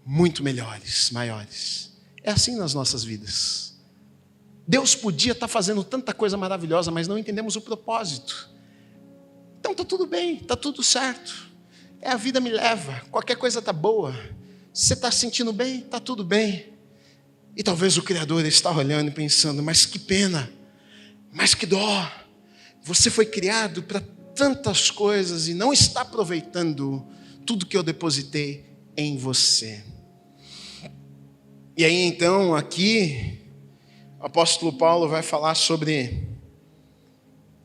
A: muito melhores, maiores. É assim nas nossas vidas. Deus podia estar fazendo tanta coisa maravilhosa, mas não entendemos o propósito. Então está tudo bem, está tudo certo. A vida me leva, qualquer coisa está boa. Se você está se sentindo bem, está tudo bem. E talvez o Criador está olhando e pensando, mas que pena, mas que dó. Você foi criado para tantas coisas e não está aproveitando tudo que eu depositei em você. E aí então aqui, o apóstolo Paulo vai falar sobre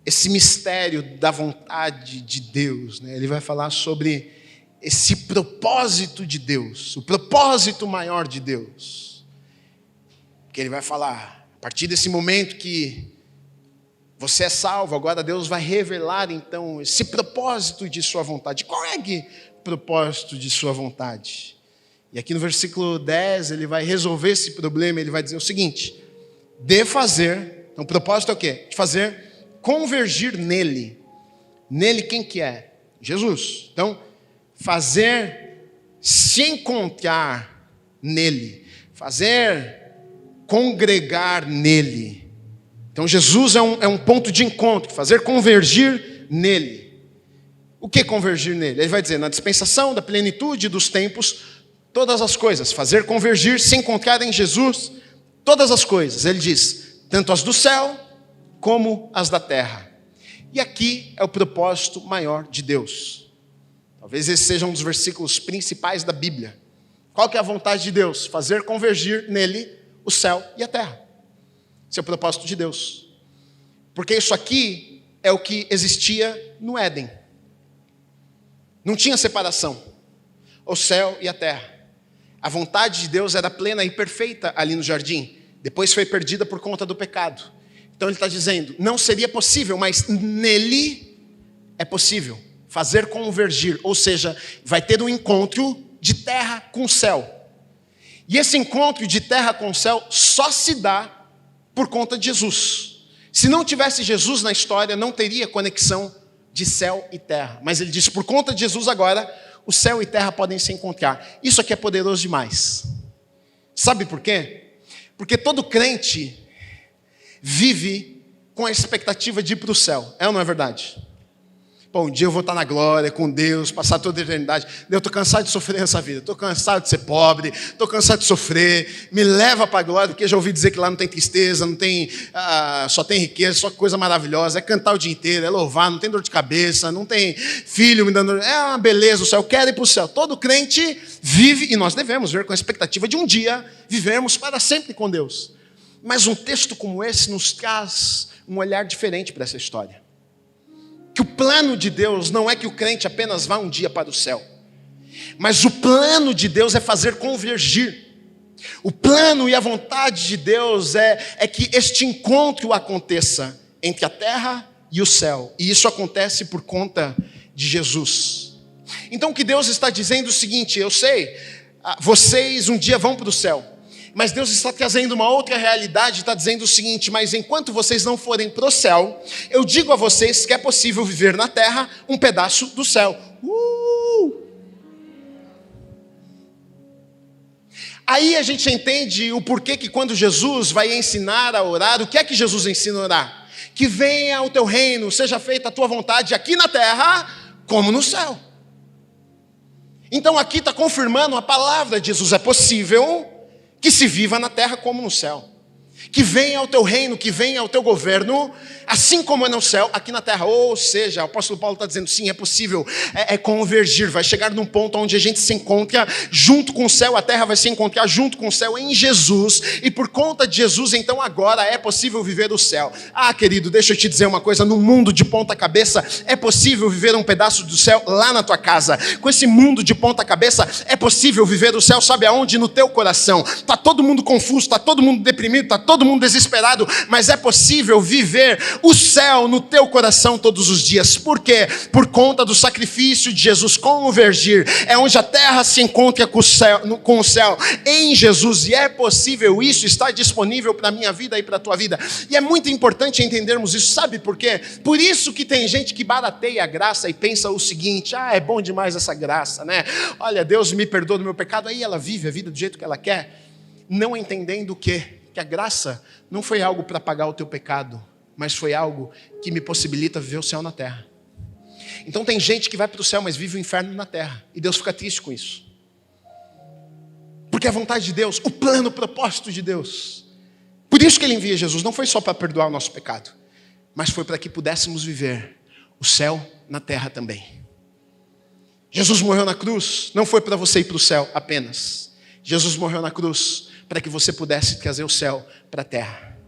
A: esse mistério da vontade de Deus, né? Ele vai falar sobre esse propósito de Deus, o propósito maior de Deus. Que ele vai falar, a partir desse momento que você é salvo, agora Deus vai revelar então esse propósito de sua vontade. Qual é o propósito de sua vontade? E aqui no versículo 10 ele vai resolver esse problema, ele vai dizer o seguinte: de fazer, então o propósito é o quê? De fazer convergir nele. Nele quem que é? Jesus. Então, fazer se encontrar nele, fazer congregar nele. Então Jesus é um ponto de encontro, fazer convergir nele. O que convergir nele? Ele vai dizer, na dispensação da plenitude dos tempos, todas as coisas, fazer convergir, se encontrar em Jesus, todas as coisas. Ele diz, tanto as do céu, como as da terra. E aqui é o propósito maior de Deus. Talvez esse seja um dos versículos principais da Bíblia. Qual que é a vontade de Deus? Fazer convergir nele o céu e a terra. Esse é o propósito de Deus. Porque isso aqui é o que existia no Éden. Não tinha separação. O céu e a terra. A vontade de Deus era plena e perfeita ali no jardim. Depois foi perdida por conta do pecado. Então ele está dizendo, não seria possível, mas nele é possível fazer convergir. Ou seja, vai ter um encontro de terra com o céu. E esse encontro de terra com o céu só se dá por conta de Jesus. Se não tivesse Jesus na história, não teria conexão de céu e terra. Mas ele diz, por conta de Jesus agora, o céu e terra podem se encontrar. Isso aqui é poderoso demais. Sabe por quê? Porque todo crente vive com a expectativa de ir para o céu. É ou não é verdade? Bom, um dia eu vou estar na glória com Deus, passar toda a eternidade. Eu estou cansado de sofrer nessa vida. Estou cansado de ser pobre. Estou cansado de sofrer. Me leva para a glória, porque eu já ouvi dizer que lá não tem tristeza, não tem, só tem riqueza, só coisa maravilhosa. É cantar o dia inteiro, é louvar, não tem dor de cabeça, não tem filho me dando... É uma beleza o céu, eu quero ir para o céu. Todo crente vive, e nós devemos ver com a expectativa de um dia vivermos para sempre com Deus. Mas um texto como esse nos traz um olhar diferente para essa história. Que o plano de Deus não é que o crente apenas vá um dia para o céu. Mas o plano de Deus é fazer convergir. O plano e a vontade de Deus é que este encontro aconteça entre a terra e o céu. E isso acontece por conta de Jesus. Então o que Deus está dizendo é o seguinte, eu sei, vocês um dia vão para o céu. Mas Deus está trazendo uma outra realidade, está dizendo o seguinte, mas enquanto vocês não forem para o céu, eu digo a vocês que é possível viver na terra um pedaço do céu. Aí a gente entende o porquê que quando Jesus vai ensinar a orar, o que é que Jesus ensina a orar? Que venha o teu reino, seja feita a tua vontade aqui na terra, como no céu. Então aqui está confirmando a palavra de Jesus, é possível que se viva na terra como no céu. Que venha o teu reino, que venha o teu governo, assim como é no céu, aqui na terra. Ou seja, o apóstolo Paulo está dizendo, sim, é possível, convergir, vai chegar num ponto onde a gente se encontra junto com o céu, a terra vai se encontrar junto com o céu em Jesus, e por conta de Jesus, então agora é possível viver o céu. Querido, deixa eu te dizer uma coisa, no mundo de ponta cabeça, é possível viver um pedaço do céu lá na tua casa. Com esse mundo de ponta cabeça, é possível viver o céu, sabe aonde? No teu coração. Está todo mundo confuso, está todo mundo deprimido, está todo mundo desesperado, mas é possível viver o céu no teu coração todos os dias. Por quê? Por conta do sacrifício de Jesus. Convergir é onde a terra se encontra com o céu em Jesus, e é possível isso, está disponível para a minha vida e para a tua vida, e é muito importante entendermos isso. Sabe por quê? Por isso que tem gente que barateia a graça e pensa o seguinte, é bom demais essa graça, né? Olha, Deus me perdoa do meu pecado, aí ela vive a vida do jeito que ela quer, não entendendo o quê? Que a graça não foi algo para pagar o teu pecado, mas foi algo que me possibilita viver o céu na terra. Então tem gente que vai para o céu, mas vive o inferno na terra, e Deus fica triste com isso. Porque a vontade de Deus, o plano, o propósito de Deus. Por isso que Ele envia Jesus, não foi só para perdoar o nosso pecado, mas foi para que pudéssemos viver o céu na terra também. Jesus morreu na cruz, não foi para você ir para o céu apenas. Jesus morreu na cruz para que você pudesse trazer o céu para a terra.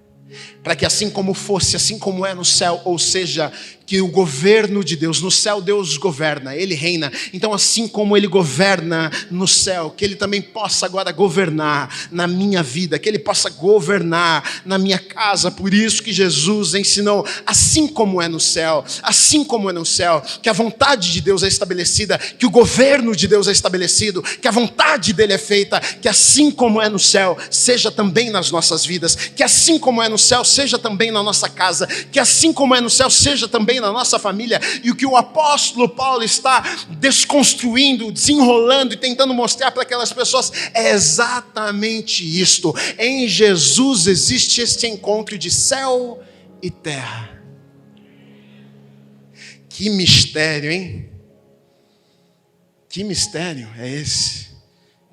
A: para que assim como fosse, assim como é no céu, ou seja, que o governo de Deus, no céu Deus governa, Ele reina, então assim como Ele governa no céu, que Ele também possa agora governar na minha vida, que Ele possa governar na minha casa. Por isso que Jesus ensinou, assim como é no céu, assim como é no céu, que a vontade de Deus é estabelecida, que o governo de Deus é estabelecido, que a vontade dEle é feita, que assim como é no céu, seja também nas nossas vidas, que assim como é no céu, seja também na nossa casa, que assim como é no céu, seja também na nossa família. E o que o apóstolo Paulo está desconstruindo, desenrolando e tentando mostrar para aquelas pessoas é exatamente isto. Em Jesus existe este encontro de céu e terra. Que mistério, hein? Que mistério é esse?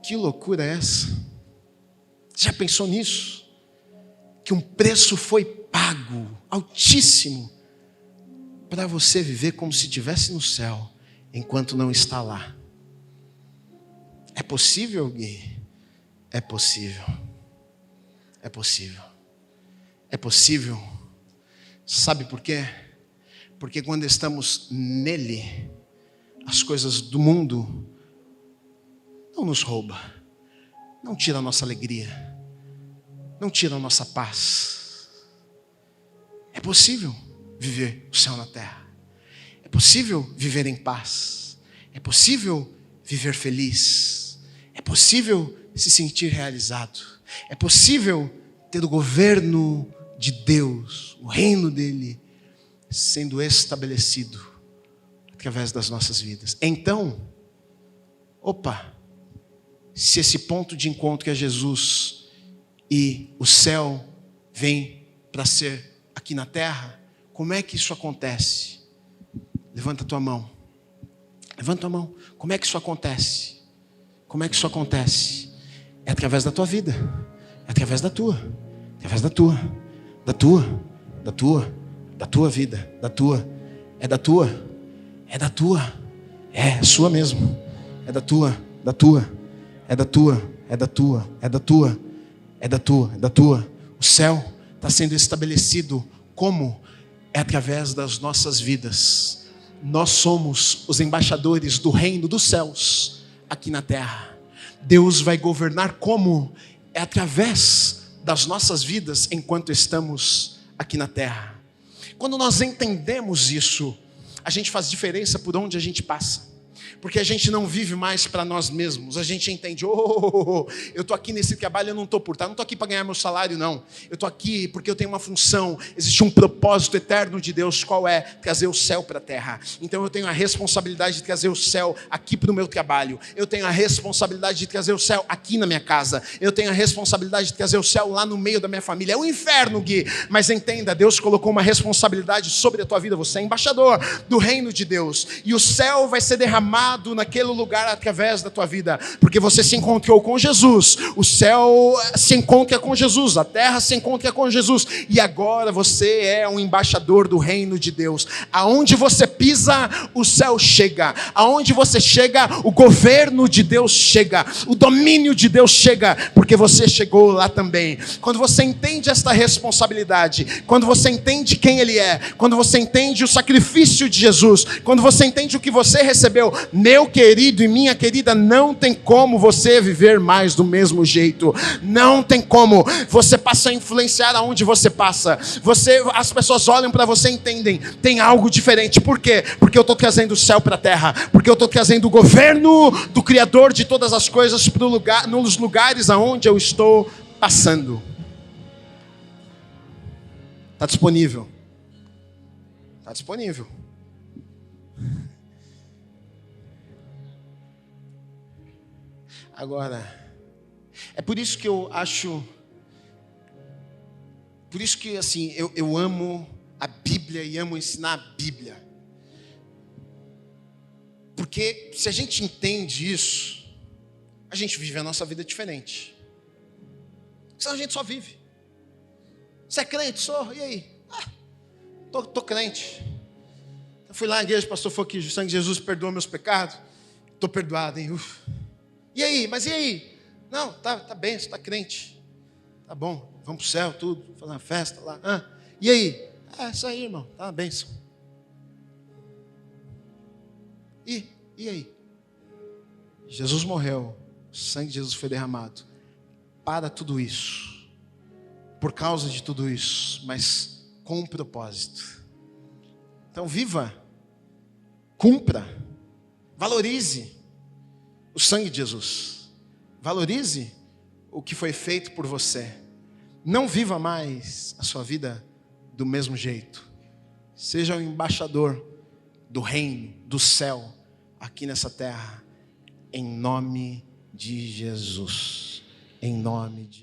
A: Que loucura é essa? Já pensou nisso? Que um preço foi pago, altíssimo, para você viver como se estivesse no céu, enquanto não está lá. É possível, Gui? É possível. É possível. É possível. Sabe por quê? Porque quando estamos nele, as coisas do mundo não nos roubam, não tira a nossa alegria, não tira a nossa paz. É possível viver o céu na terra. É possível viver em paz. É possível viver feliz. É possível se sentir realizado. É possível ter o governo de Deus, o reino dele, sendo estabelecido através das nossas vidas. Então, se esse ponto de encontro que é Jesus e o céu vem para ser aqui na terra, como é que isso acontece? Levanta a tua mão. Levanta a tua mão. Como é que isso acontece? Como é que isso acontece? É através da tua vida. É através da tua. Através da tua. Da tua. Da tua. Da tua vida. Da tua. É da tua. É da tua. É sua mesmo. É da tua. Da tua. É da tua. É da tua. É da tua. É da tua. É da tua. O céu está sendo estabelecido como? É através das nossas vidas. Nós somos os embaixadores do reino dos céus aqui na terra. Deus vai governar como? É através das nossas vidas enquanto estamos aqui na terra. Quando nós entendemos isso, a gente faz diferença por onde a gente passa. Porque a gente não vive mais para nós mesmos. A gente entende, eu estou aqui nesse trabalho, eu não estou por estar. Não estou aqui para ganhar meu salário, não. Eu estou aqui porque eu tenho uma função. Existe um propósito eterno de Deus. Qual é? Trazer o céu para a terra. Então eu tenho a responsabilidade de trazer o céu aqui para o meu trabalho. Eu tenho a responsabilidade de trazer o céu aqui na minha casa. Eu tenho a responsabilidade de trazer o céu lá no meio da minha família. É um inferno, Gui. Mas entenda, Deus colocou uma responsabilidade sobre a tua vida. Você é embaixador do reino de Deus. E o céu vai ser derramado naquele lugar através da tua vida, porque você se encontrou com Jesus. O céu se encontra com Jesus, a terra se encontra com Jesus, e agora você é um embaixador do reino de Deus. Aonde você pisa, o céu chega. Aonde você chega, o governo de Deus chega, o domínio de Deus chega, porque você chegou lá também. Quando você entende esta responsabilidade, quando você entende quem Ele é, quando você entende o sacrifício de Jesus, quando você entende o que você recebeu, meu querido e minha querida, não tem como você viver mais do mesmo jeito. Não tem como. Você passa a influenciar aonde você passa. As pessoas olham para você e entendem, tem algo diferente. Por quê? Porque eu estou trazendo o céu para a terra. Porque eu estou trazendo o governo do Criador de todas as coisas nos lugares aonde eu estou passando. Está disponível. Está disponível. Agora, é por isso que eu acho, por isso que assim, eu amo a Bíblia e amo ensinar a Bíblia. Porque se a gente entende isso, a gente vive a nossa vida diferente. Senão a gente só vive. Você é crente? Sou, e aí? Tô crente. Eu fui lá na igreja, o pastor falou que o sangue de Jesus perdoa meus pecados. Estou perdoado, hein? E aí? Mas e aí? Não, tá bem, você está crente. Tá bom, vamos pro céu, tudo, fazer uma festa lá. E aí? Isso aí, irmão, tá uma bênção. E aí? Jesus morreu, o sangue de Jesus foi derramado para tudo isso, por causa de tudo isso, mas com um propósito. Então viva, cumpra, valorize o sangue de Jesus, valorize o que foi feito por você. Não viva mais a sua vida do mesmo jeito. Seja um embaixador do reino, do céu, aqui nessa terra, em nome de Jesus. Em nome de